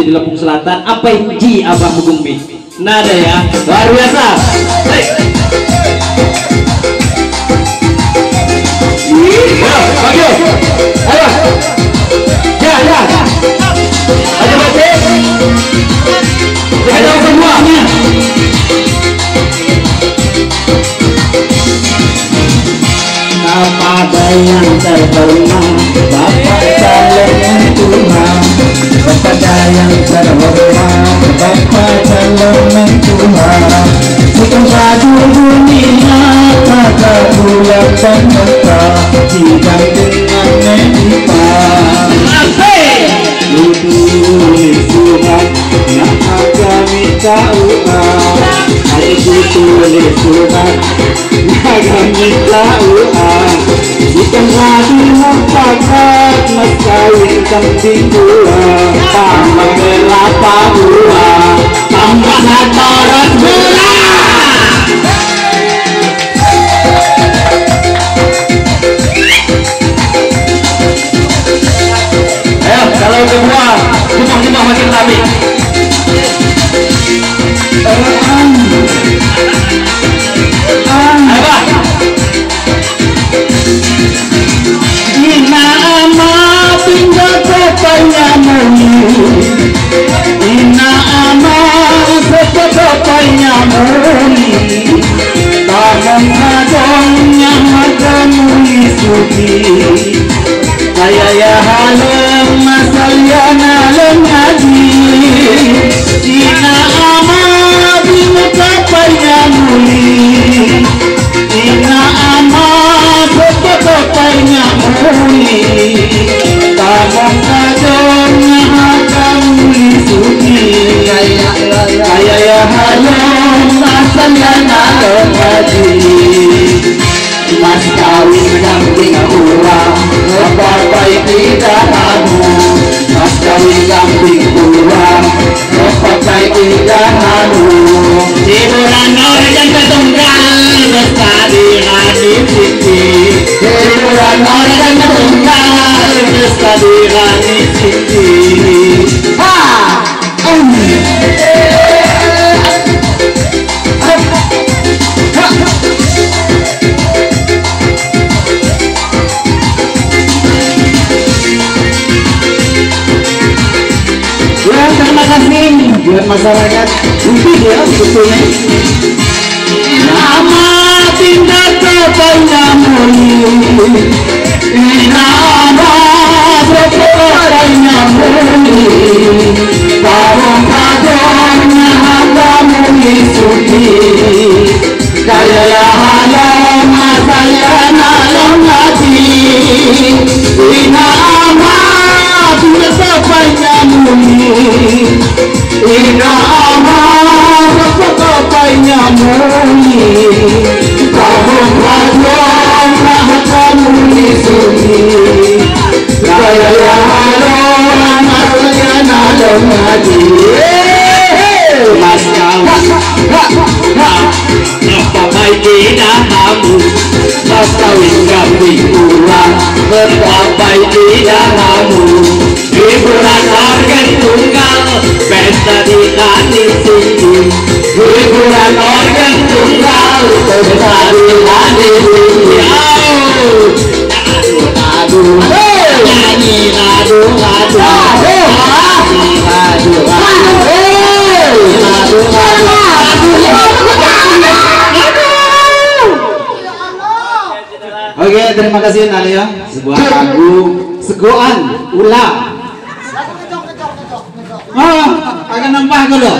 Gumbi di Lampung Selatan. Apa Ji Abah Gumbi? Nada ya, luar biasa. Hey. Oke, ayo, ya, ayo baca, kita tahu semuanya. Apa yang terterima Bapak calon Tuhan, kepada yang terhormat Bapak calon Tuhan, bukan satu dunia kata bulan dan mata sidang dengan medipa. Tulis surat yang kami tahu, aku tulis surat kami tahu, bukan lagi mufakat mas kawin kambing dua, tambah kelapa buah, tambah satoran gula. Ayo, kalau semua jumlah makin rame. Ina ama tinggal katanya muni, ina ama katanya muni, tangan kadongnya makamuni suci, kaya ya halem masalyana lem haji, ina ama tinggal katanya muni, ina ama katanya muni, tangan kadongnya makamuni suci, kaya ya halem masalyana lem haji. Mas kawin kambing kurang, bapak tidak anu. Mas kawin kambing kurang, bapak tidak anu. Di bulan organ ketunggal, bestari hadi siti. Di bulan organ ketunggal, bestari hadi siti. Terima kasih buat masyarakat Gumbi ya sebetulnya. Nama tindak katanya muni, nama katanya muni, barang kadangnya kamu suci, kaya ya halam saya nalam hati, nama tindak katanya muni, ina ama katanya muni, kahong kadang kamu suci, kaya ya halam saya nalam hati. Mas kawin apa baik tidak kamu, mas kawin kambing kurang, apa baik tidak kamu. Di bulan organ tunggal, pesta di kani sini. Di bulan organ tunggal, pesta di kani sini. Aduh, nyanyi aduh. Oke, terima kasih Nadia. Sebuah lagu Segoan Ulang. Oh, agak nambah dulu.